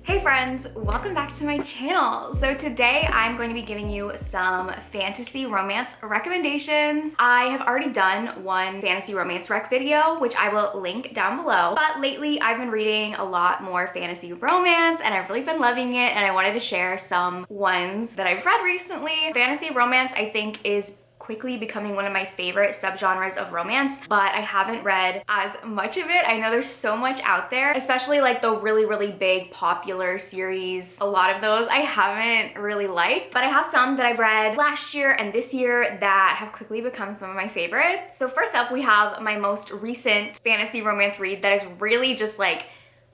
Hey friends, welcome back to my channel. So today I'm going to be giving you some fantasy romance recommendations. I have already done one fantasy romance rec video, which I will link down below. But lately I've been reading a lot more fantasy romance and I've really been loving it, and I wanted to share some ones that I've read recently. Fantasy romance, I think, is quickly becoming one of my favorite subgenres of romance, but I haven't read as much of it. I know there's so much out there, especially like the really big popular series. A lot of those I haven't really liked, but I have some that I've read last year and this year that have quickly become some of my favorites. So first up, we have my most recent fantasy romance read that has really just like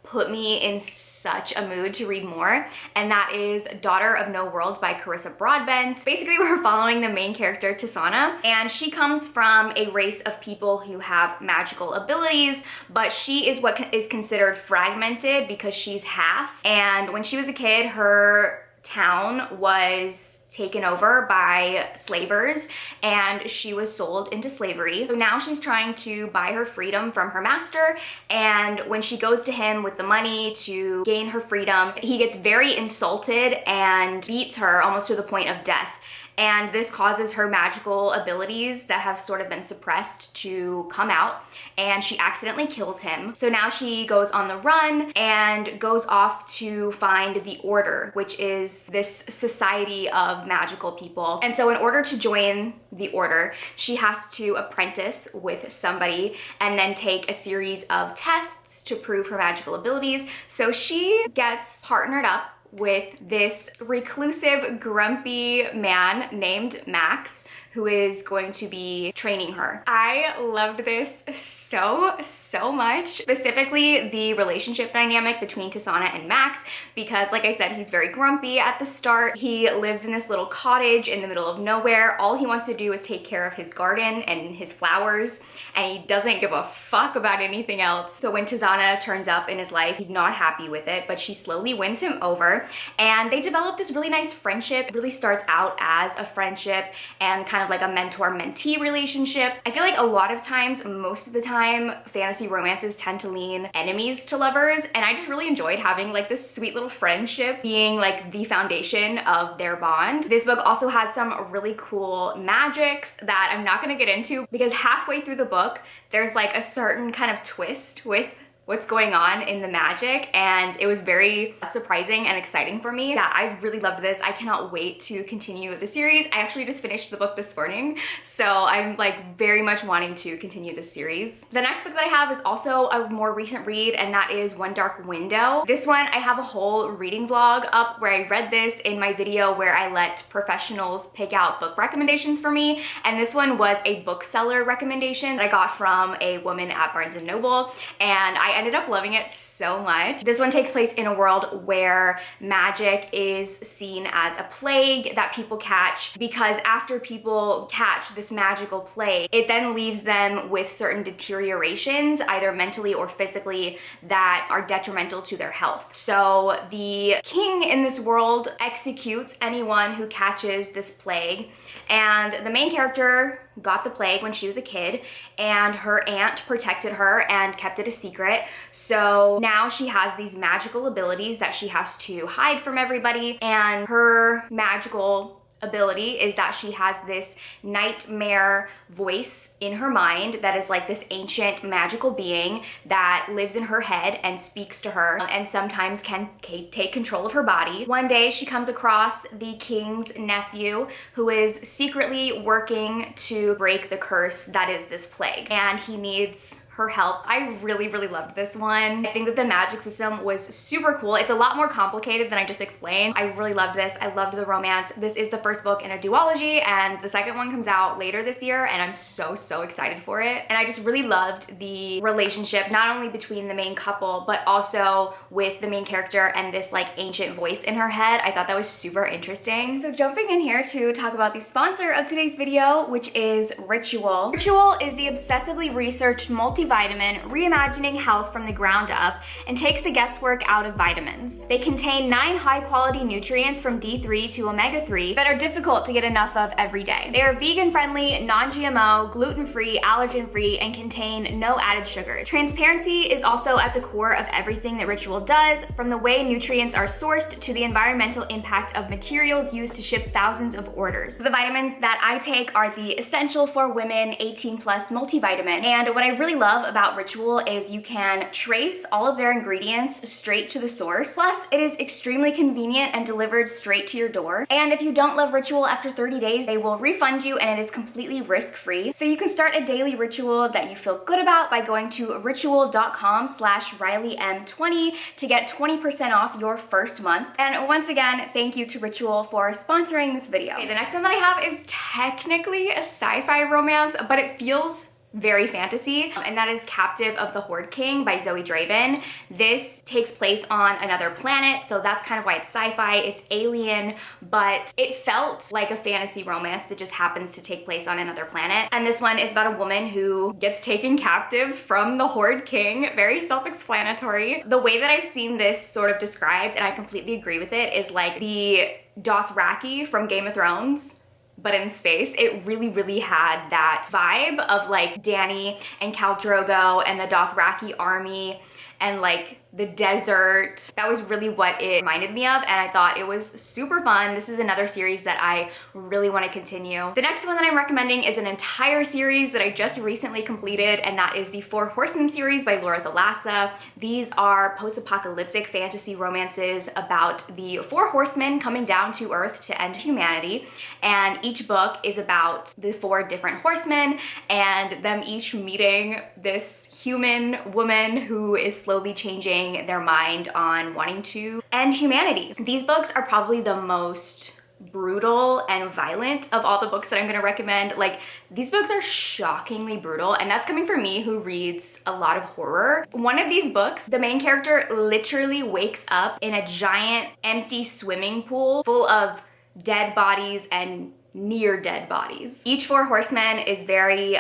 put me in such a mood to read more, and that is Daughter of No World by Carissa Broadbent. Basically, we're following the main character, Tisana, and she comes from a race of people who have magical abilities, but she is what is considered fragmented because she's half. And when she was a kid, her town was taken over by slavers and she was sold into slavery. So now she's trying to buy her freedom from her master, and when she goes to him with the money to gain her freedom, he gets very insulted and beats her almost to the point of death. And this causes her magical abilities that have sort of been suppressed to come out, and she accidentally kills him. So now she goes on the run and goes off to find the Order, which is this society of magical people. And so in order to join the Order, she has to apprentice with somebody and then take a series of tests to prove her magical abilities. So she gets partnered up with this reclusive, grumpy man named Max, who is going to be training her. I loved this so much, specifically the relationship dynamic between Tisana and Max, because like I said, he's very grumpy at the start. He lives in this little cottage in the middle of nowhere. All he wants to do is take care of his garden and his flowers, and he doesn't give a fuck about anything else. So when Tisana turns up in his life, he's not happy with it, but she slowly wins him over, and they develop this really nice friendship. It really starts out as a friendship and kind of like a mentor-mentee relationship. I feel like a lot of times, most of the time, fantasy romances tend to lean enemies to lovers, and I just really enjoyed having like this sweet little friendship being like the foundation of their bond. This book also had some really cool magics that I'm not gonna get into because halfway through the book, there's like a certain kind of twist with what's going on in the magic, and it was very surprising and exciting for me. Yeah, I really loved this. I cannot wait to continue the series. I actually just finished the book this morning, so I'm like very much wanting to continue this series. The next book that I have is also a more recent read, and that is One Dark Window. This one, I have a whole reading vlog up where I read this in my video where I let professionals pick out book recommendations for me, and this one was a bookseller recommendation that I got from a woman at Barnes & Noble, and I ended up loving it so much. This one takes place in a world where magic is seen as a plague that people catch, because after people catch this magical plague, it then leaves them with certain deteriorations, either mentally or physically, that are detrimental to their health. So the king in this world executes anyone who catches this plague, and the main character got the plague when she was a kid, and her aunt protected her and kept it a secret. So now she has these magical abilities that she has to hide from everybody, and her magical ability is that she has this nightmare voice in her mind that is like this ancient magical being that lives in her head and speaks to her and sometimes can take control of her body. One day she comes across the king's nephew who is secretly working to break the curse that is this plague, and he needs her help. I really loved this one. I think that the magic system was super cool. It's a lot more complicated than I just explained. I really loved this. I loved the romance. This is the first book in a duology, and the second one comes out later this year, and I'm so excited for it. And I just really loved the relationship, not only between the main couple, but also with the main character and this like ancient voice in her head. I thought that was super interesting. So jumping in here to talk about the sponsor of today's video, which is Ritual. Ritual is the obsessively researched multiverse multivitamin, reimagining health from the ground up, and takes the guesswork out of vitamins. They contain 9 high-quality nutrients from D3 to omega-3 that are difficult to get enough of every day. They are vegan-friendly, non-GMO, gluten-free, allergen-free, and contain no added sugar. Transparency is also at the core of everything that Ritual does, from the way nutrients are sourced to the environmental impact of materials used to ship thousands of orders. The vitamins that I take are the Essential for Women 18 Plus multivitamin. And what I really love about Ritual is you can trace all of their ingredients straight to the source. Plus, it is extremely convenient and delivered straight to your door. And if you don't love Ritual after 30 days, they will refund you and it is completely risk-free. So you can start a daily ritual that you feel good about by going to ritual.com/RileyM20 to get 20% off your first month. And once again, thank you to Ritual for sponsoring this video. Okay, the next one that I have is technically a sci-fi romance, but it feels very fantasy, and that is Captive of the Horde King by Zoe Draven. This takes place on another planet, so that's kind of why it's sci-fi. It's alien, but it felt like a fantasy romance that just happens to take place on another planet. And this one is about a woman who gets taken captive from the Horde King. Very self-explanatory. The way that I've seen this sort of described, and I completely agree with it, is like the Dothraki from Game of Thrones, but in space. It really had that vibe of like Dany and Khal Drogo and the Dothraki army and like the desert. That was really what it reminded me of, and I thought it was super fun. This is another series that I really want to continue. The next one that I'm recommending is an entire series that I just recently completed, and that is the Four Horsemen series by Laura Thalassa. These are post-apocalyptic fantasy romances about the Four Horsemen coming down to Earth to end humanity, and each book is about the 4 different horsemen and them each meeting this human woman who is slowly changing their mind on wanting to end humanity. These books are probably the most brutal and violent of all the books that I'm going to recommend. Like, these books are shockingly brutal, and that's coming from me who reads a lot of horror. One of these books, the main character literally wakes up in a giant empty swimming pool full of dead bodies and near dead bodies. Each Four Horsemen is very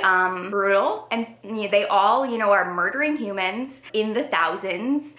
brutal, and they all, you know, are murdering humans in the thousands.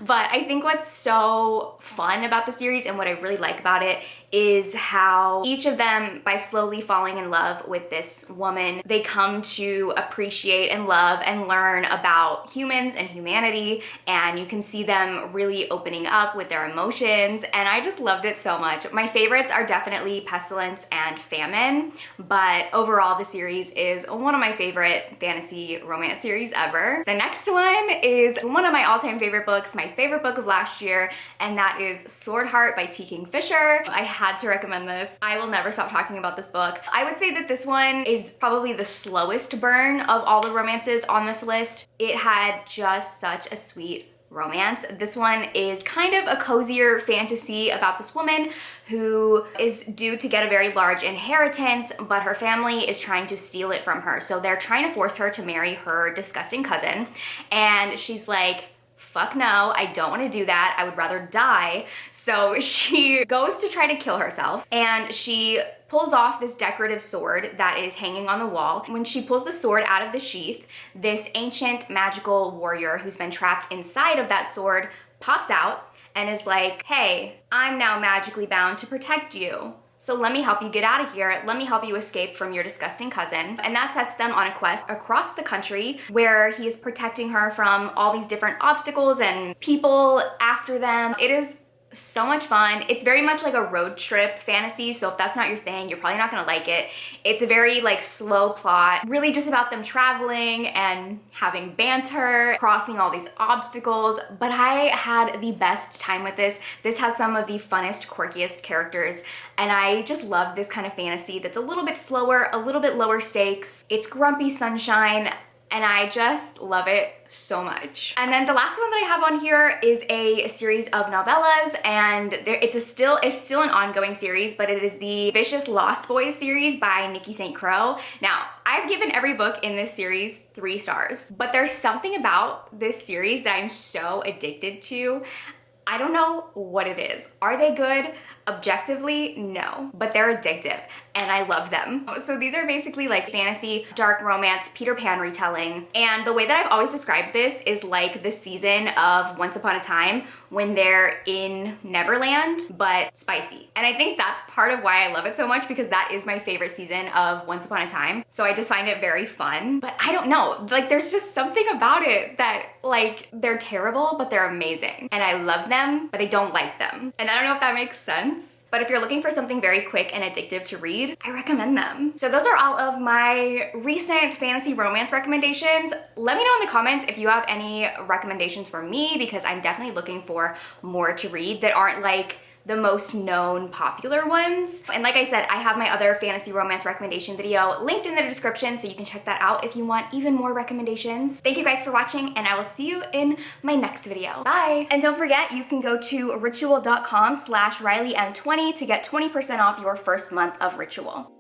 But I think what's so fun about the series and what I really like about it is how each of them, by slowly falling in love with this woman, they come to appreciate and love and learn about humans and humanity, and you can see them really opening up with their emotions, and I just loved it so much. My favorites are definitely Pestilence and Famine, but overall the series is one of my favorite fantasy romance series ever. The next one is one of my all-time favorite books, my favorite book of last year, and that is Sword Heart by T. Kingfisher. I had to recommend this. I will never stop talking about this book. I would say that this one is probably the slowest burn of all the romances on this list. It had just such a sweet romance. This one is kind of a cozier fantasy about this woman who is due to get a very large inheritance, but her family is trying to steal it from her. So they're trying to force her to marry her disgusting cousin, and she's like, fuck no, I don't want to do that. I would rather die. So she goes to try to kill herself, and she pulls off this decorative sword that is hanging on the wall. When she pulls the sword out of the sheath, this ancient magical warrior who's been trapped inside of that sword pops out and is like, hey, I'm now magically bound to protect you. So let me help you get out of here. Let me help you escape from your disgusting cousin. And that sets them on a quest across the country where he is protecting her from all these different obstacles and people after them. It is so much fun. It's very much like a road trip fantasy, so if that's not your thing, you're probably not gonna like it. It's a very like slow plot, really just about them traveling and having banter, crossing all these obstacles, but I had the best time with this. This has some of the funnest, quirkiest characters, and I just love this kind of fantasy that's a little bit slower, a little bit lower stakes. It's grumpy sunshine, and I just love it so much. And then the last one that I have on here is a series of novellas, and it's still an ongoing series, but it is the Vicious Lost Boys series by Nikki St. Croix. Now, I've given every book in this series 3 stars, but there's something about this series that I'm so addicted to. I don't know what it is. Are they good? Objectively, no, but they're addictive. and I love them. So these are basically like fantasy, dark romance, Peter Pan retelling. And the way that I've always described this is like the season of Once Upon a Time when they're in Neverland, but spicy. And I think that's part of why I love it so much, because that is my favorite season of Once Upon a Time. So I just find it very fun. But I don't know, like there's just something about it that like they're terrible, but they're amazing. And I love them, but I don't like them. And I don't know if that makes sense. But if you're looking for something very quick and addictive to read, I recommend them. So those are all of my recent fantasy romance recommendations. Let me know in the comments if you have any recommendations for me, because I'm definitely looking for more to read that aren't like the most known popular ones. And like I said, I have my other fantasy romance recommendation video linked in the description, so you can check that out if you want even more recommendations. Thank you guys for watching, and I will see you in my next video. Bye! And don't forget, you can go to ritual.com/RileyM20 to get 20% off your first month of Ritual.